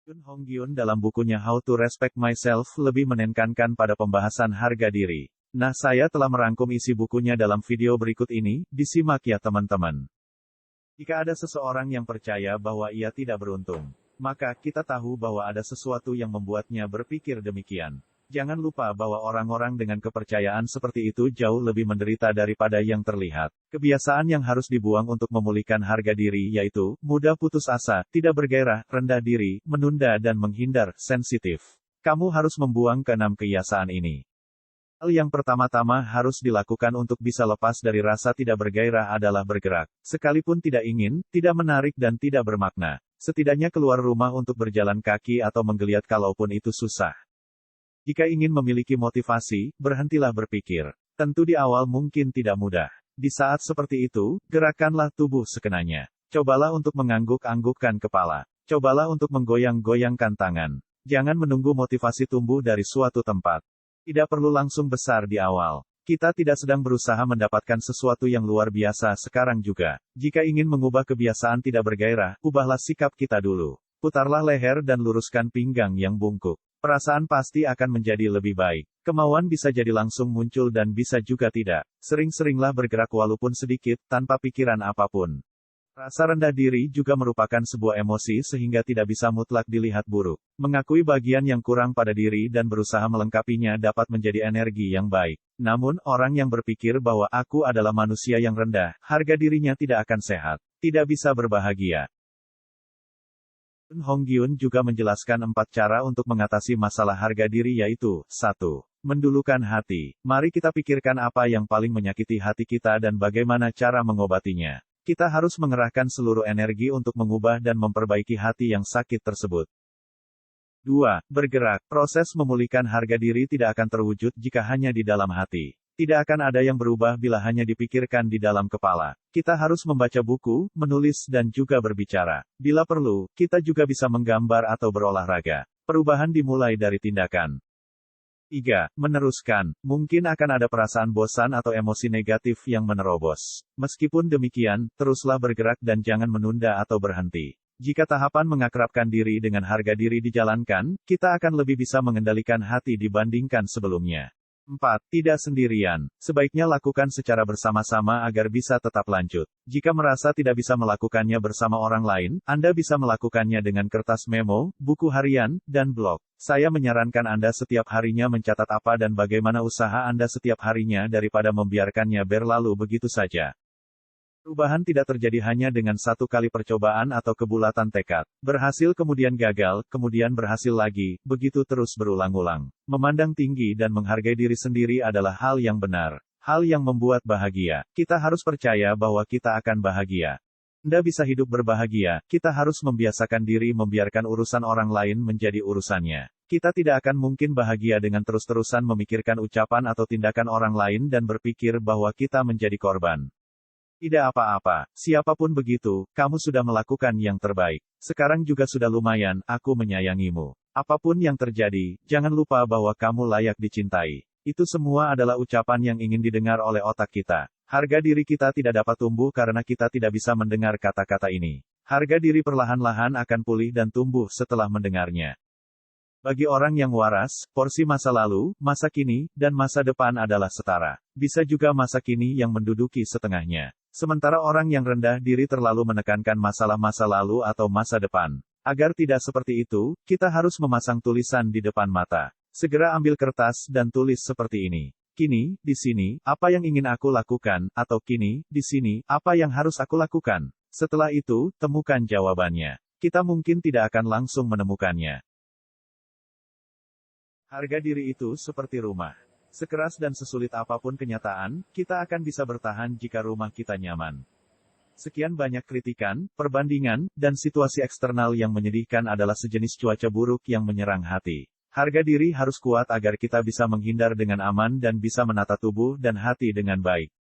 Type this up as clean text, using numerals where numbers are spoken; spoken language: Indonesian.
Yoon Hong-gyun dalam bukunya How to Respect Myself lebih menekankan pada pembahasan harga diri. Nah, saya telah merangkum isi bukunya dalam video berikut ini, disimak ya teman-teman. Jika ada seseorang yang percaya bahwa ia tidak beruntung, maka kita tahu bahwa ada sesuatu yang membuatnya berpikir demikian. Jangan lupa bahwa orang-orang dengan kepercayaan seperti itu jauh lebih menderita daripada yang terlihat. Kebiasaan yang harus dibuang untuk memulihkan harga diri yaitu, mudah putus asa, tidak bergairah, rendah diri, menunda dan menghindar, sensitif. Kamu harus membuang keenam kebiasaan ini. Hal yang pertama-tama harus dilakukan untuk bisa lepas dari rasa tidak bergairah adalah bergerak. Sekalipun tidak ingin, tidak menarik dan tidak bermakna. Setidaknya keluar rumah untuk berjalan kaki atau menggeliat kalaupun itu susah. Jika ingin memiliki motivasi, berhentilah berpikir. Tentu di awal mungkin tidak mudah. Di saat seperti itu, gerakanlah tubuh sekenanya. Cobalah untuk mengangguk-anggukkan kepala. Cobalah untuk menggoyang-goyangkan tangan. Jangan menunggu motivasi tumbuh dari suatu tempat. Tidak perlu langsung besar di awal. Kita tidak sedang berusaha mendapatkan sesuatu yang luar biasa sekarang juga. Jika ingin mengubah kebiasaan tidak bergairah, ubahlah sikap kita dulu. Putarlah leher dan luruskan pinggang yang bungkuk. Perasaan pasti akan menjadi lebih baik. Kemauan bisa jadi langsung muncul dan bisa juga tidak. Sering-seringlah bergerak walaupun sedikit, tanpa pikiran apapun. Rasa rendah diri juga merupakan sebuah emosi sehingga tidak bisa mutlak dilihat buruk. Mengakui bagian yang kurang pada diri dan berusaha melengkapinya dapat menjadi energi yang baik. Namun, orang yang berpikir bahwa aku adalah manusia yang rendah, harga dirinya tidak akan sehat. Tidak bisa berbahagia. Yoon Hong-gyun juga menjelaskan 4 cara untuk mengatasi masalah harga diri yaitu, 1. Mendulukan hati. Mari kita pikirkan apa yang paling menyakiti hati kita dan bagaimana cara mengobatinya. Kita harus mengerahkan seluruh energi untuk mengubah dan memperbaiki hati yang sakit tersebut. 2. Bergerak. Proses memulihkan harga diri tidak akan terwujud jika hanya di dalam hati. Tidak akan ada yang berubah bila hanya dipikirkan di dalam kepala. Kita harus membaca buku, menulis dan juga berbicara. Bila perlu, kita juga bisa menggambar atau berolahraga. Perubahan dimulai dari tindakan. 3. Meneruskan. Mungkin akan ada perasaan bosan atau emosi negatif yang menerobos. Meskipun demikian, teruslah bergerak dan jangan menunda atau berhenti. Jika tahapan mengakrabkan diri dengan harga diri dijalankan, kita akan lebih bisa mengendalikan hati dibandingkan sebelumnya. 4. Tidak sendirian. Sebaiknya lakukan secara bersama-sama agar bisa tetap lanjut. Jika merasa tidak bisa melakukannya bersama orang lain, Anda bisa melakukannya dengan kertas memo, buku harian, dan blog. Saya menyarankan Anda setiap harinya mencatat apa dan bagaimana usaha Anda setiap harinya daripada membiarkannya berlalu begitu saja. Perubahan tidak terjadi hanya dengan satu kali percobaan atau kebulatan tekad. Berhasil kemudian gagal, kemudian berhasil lagi, begitu terus berulang-ulang. Memandang tinggi dan menghargai diri sendiri adalah hal yang benar. Hal yang membuat bahagia. Kita harus percaya bahwa kita akan bahagia. Anda bisa hidup berbahagia, kita harus membiasakan diri membiarkan urusan orang lain menjadi urusannya. Kita tidak akan mungkin bahagia dengan terus-terusan memikirkan ucapan atau tindakan orang lain dan berpikir bahwa kita menjadi korban. Tidak apa-apa, siapapun begitu, kamu sudah melakukan yang terbaik. Sekarang juga sudah lumayan, aku menyayangimu. Apapun yang terjadi, jangan lupa bahwa kamu layak dicintai. Itu semua adalah ucapan yang ingin didengar oleh otak kita. Harga diri kita tidak dapat tumbuh karena kita tidak bisa mendengar kata-kata ini. Harga diri perlahan-lahan akan pulih dan tumbuh setelah mendengarnya. Bagi orang yang waras, porsi masa lalu, masa kini, dan masa depan adalah setara. Bisa juga masa kini yang menduduki setengahnya. Sementara orang yang rendah diri terlalu menekankan masalah masa lalu atau masa depan. Agar tidak seperti itu, kita harus memasang tulisan di depan mata. Segera ambil kertas dan tulis seperti ini. Kini, di sini, apa yang ingin aku lakukan, atau kini, di sini, apa yang harus aku lakukan. Setelah itu, temukan jawabannya. Kita mungkin tidak akan langsung menemukannya. Harga diri itu seperti rumah. Sekeras dan sesulit apapun kenyataan, kita akan bisa bertahan jika rumah kita nyaman. Sekian banyak kritikan, perbandingan, dan situasi eksternal yang menyedihkan adalah sejenis cuaca buruk yang menyerang hati. Harga diri harus kuat agar kita bisa menghindar dengan aman dan bisa menata tubuh dan hati dengan baik.